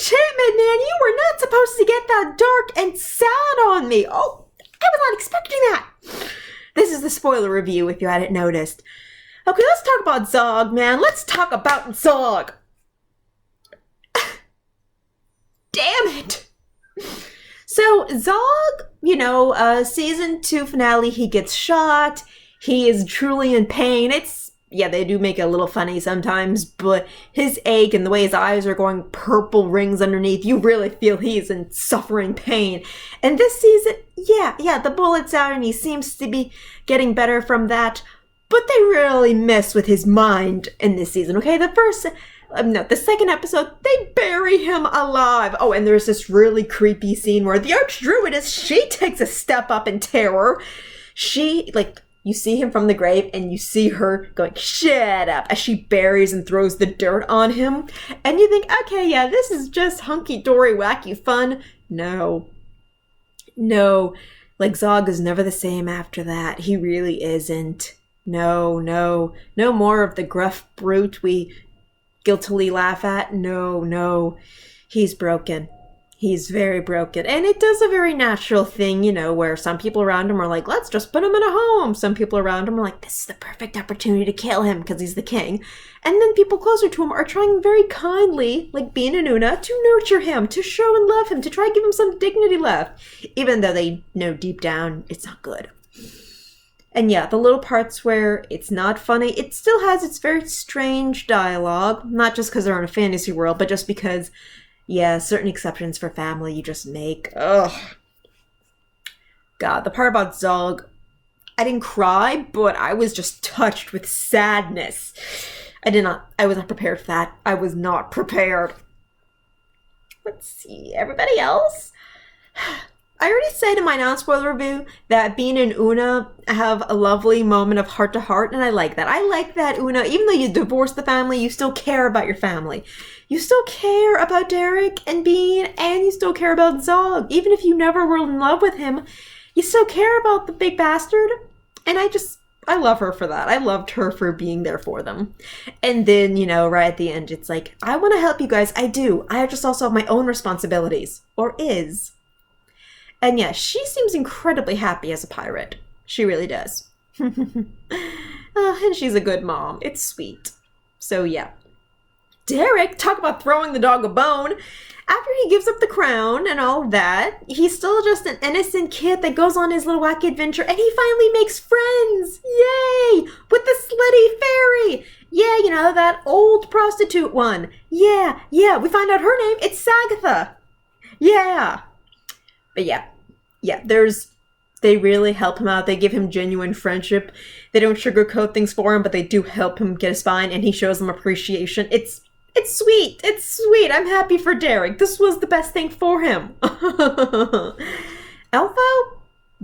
enchantment, man! You were not supposed to get that dark and sad on me! Oh, I was not expecting that! This is the spoiler review, if you hadn't noticed. Okay, let's talk about Zog, man. Let's talk about Zog! Damn it! So, Zog, season 2 finale, he gets shot. He is truly in pain. They do make it a little funny sometimes, but his ache and the way his eyes are going purple rings underneath, you really feel he's in suffering pain. And this season, the bullet's out and he seems to be getting better from that, but they really mess with his mind in this season, okay? The second episode, they bury him alive. Oh, and there's this really creepy scene where the Archdruidess, she takes a step up in terror. You see him from the grave, and you see her going, shut up, as she buries and throws the dirt on him. And you think, okay, yeah, this is just hunky-dory, wacky fun. No. Zog is never the same after that. He really isn't. No more of the gruff brute we guiltily laugh at. No. He's broken. He's very broken. And it does a very natural thing, where some people around him are like, let's just put him in a home. Some people around him are like, this is the perfect opportunity to kill him because he's the king. And then people closer to him are trying very kindly, like Bean and Una, to nurture him, to show and love him, to try to give him some dignity left. Even though they know deep down it's not good. And yeah, the little parts where it's not funny, it still has its very strange dialogue. Not just because they're in a fantasy world, but just because... certain exceptions for family you just make. Ugh. God, the part about Zog, I didn't cry, but I was just touched with sadness. I was not prepared for that. I was not prepared. Let's see, everybody else? I already said in my non-spoiler review that Bean and Una have a lovely moment of heart-to-heart, and I like that. I like that Una, even though you divorced the family, you still care about your family. You still care about Derek and Bean, and you still care about Zog. Even if you never were in love with him, you still care about the big bastard. And I love her for that. I loved her for being there for them. And then, right at the end, it's like, I want to help you guys. I do. I just also have my own responsibilities. Or is. And yeah, she seems incredibly happy as a pirate. She really does. And she's a good mom. It's sweet. So yeah. Derek, talk about throwing the dog a bone. After he gives up the crown and all of that, he's still just an innocent kid that goes on his little wacky adventure, and he finally makes friends. Yay! With the slutty fairy. Yeah, that old prostitute one. Yeah, we find out her name. It's Sagatha. Yeah. But yeah, they really help him out. They give him genuine friendship. They don't sugarcoat things for him, but they do help him get a spine, and he shows them appreciation. It's sweet. It's sweet. I'm happy for Derek. This was the best thing for him. Elfo?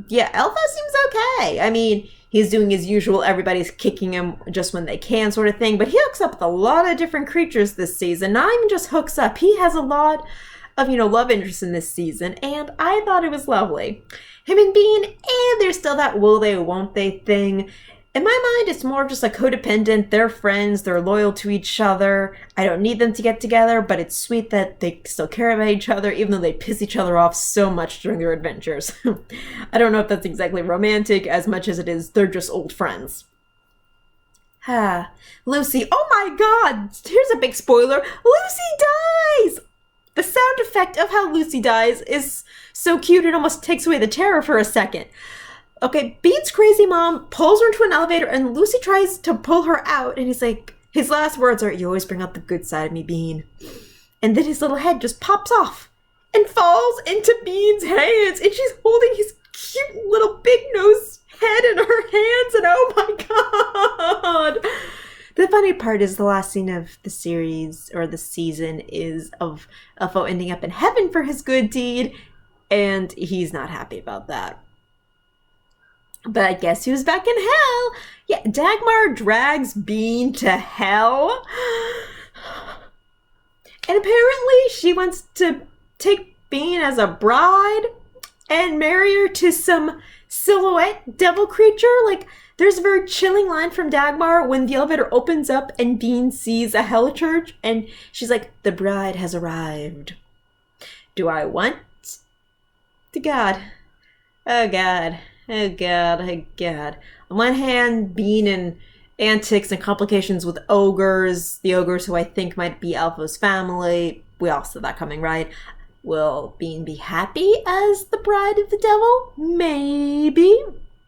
Yeah, Elfo seems okay. I mean, he's doing his usual, everybody's kicking him just when they can sort of thing, but he hooks up with a lot of different creatures this season. Not even just hooks up. He has a lot of, love interest in this season, and I thought it was lovely. Him and Bean, and there's still that will they, won't they thing. In my mind, it's more of just like codependent. They're friends. They're loyal to each other. I don't need them to get together, but it's sweet that they still care about each other, even though they piss each other off so much during their adventures. I don't know if that's exactly romantic as much as it is they're just old friends. Lucy. Oh my god! Here's a big spoiler. Lucy dies! The sound effect of how Lucy dies is so cute it almost takes away the terror for a second. Okay, Bean's crazy mom pulls her into an elevator and Lucy tries to pull her out and he's like, his last words are, you always bring out the good side of me, Bean. And then his little head just pops off and falls into Bean's hands and she's holding his cute little big nose head in her hands and oh my god! The funny part is the last scene of the series or the season is of Elfo ending up in heaven for his good deed and he's not happy about that. But guess who's back in hell? Yeah, Dagmar drags Bean to hell. And apparently she wants to take Bean as a bride and marry her to some silhouette devil creature. Like, there's a very chilling line from Dagmar when the elevator opens up and Bean sees a hell church and she's like, the bride has arrived. do I want to God? Oh God. Oh God. Oh God. On one hand, being in antics and complications with ogres, the ogres who I think might be Alpha's family. We all saw that coming, right? Will Bean be happy as the bride of the devil? Maybe.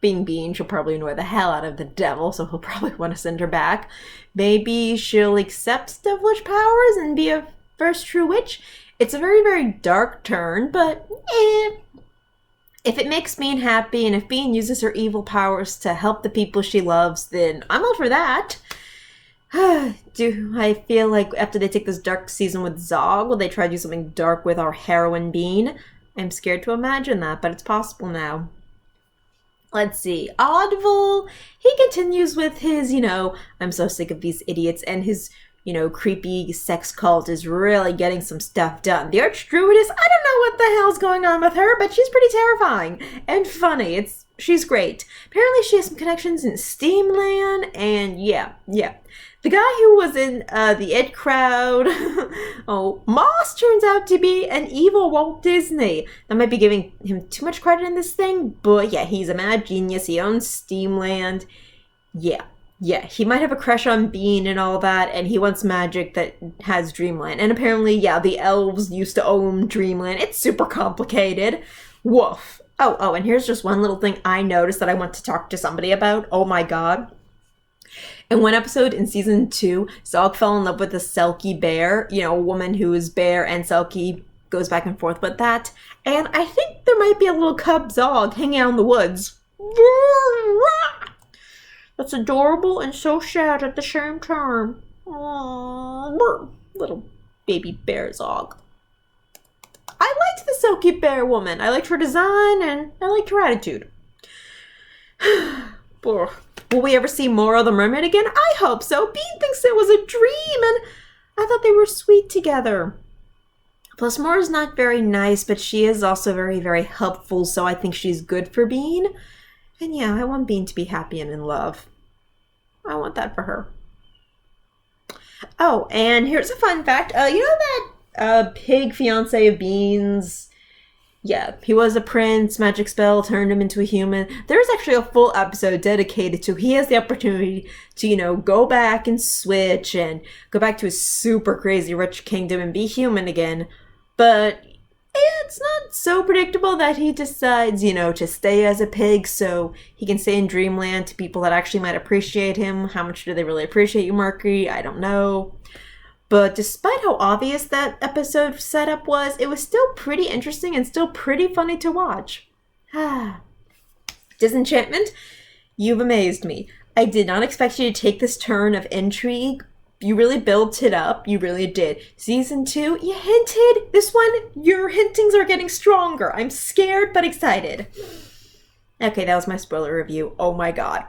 Being Bean, she'll probably annoy the hell out of the devil, so he'll probably want to send her back. Maybe she'll accept devilish powers and be a first true witch. It's a very, very dark turn, but if it makes Bean happy and if Bean uses her evil powers to help the people she loves, then I'm all for that. Do I feel like after they take this dark season with Zog, will they try to do something dark with our heroine Bean? I'm scared to imagine that, but it's possible now. Let's see. Oddville, he continues with his, I'm so sick of these idiots, and his, creepy sex cult is really getting some stuff done. The Archdruidess, I don't know what the hell's going on with her, but she's pretty terrifying and funny. She's great. Apparently she has some connections in Steamland, and yeah. The guy who was in the It Crowd, Moss turns out to be an evil Walt Disney. I might be giving him too much credit in this thing, but yeah, he's a mad genius. He owns Steamland. Yeah, he might have a crush on Bean and all that, and he wants magic that has Dreamland. And apparently, the elves used to own Dreamland. It's super complicated. Woof. Oh, and here's just one little thing I noticed that I want to talk to somebody about. Oh my god. In one episode in season 2, Zog fell in love with a Selkie bear, a woman who is bear and Selkie goes back and forth with that. And I think there might be a little cub Zog hanging out in the woods. That's adorable and so sad at the same time. Aww, little baby bear Zog. I liked the Selkie bear woman. I liked her design and I liked her attitude. Will we ever see more of the mermaid again? I hope so. Bean thinks it was a dream, and I thought they were sweet together. Plus, Mora's not very nice, but she is also very, very helpful, so I think she's good for Bean. And yeah, I want Bean to be happy and in love. I want that for her. Oh, and here's a fun fact. You know that pig fiance of Bean's? Yeah, he was a prince, magic spell turned him into a human. There's actually a full episode dedicated to he has the opportunity to, go back and switch and go back to his super crazy rich kingdom and be human again. But it's not so predictable that he decides, to stay as a pig so he can stay in Dreamland to people that actually might appreciate him. How much do they really appreciate you, Mercury? I don't know. But despite how obvious that episode setup was, it was still pretty interesting and still pretty funny to watch. Disenchantment, you've amazed me. I did not expect you to take this turn of intrigue. You really built it up. You really did. Season 2, you hinted. This one, your hintings are getting stronger. I'm scared but excited. Okay, that was my spoiler review. Oh my god.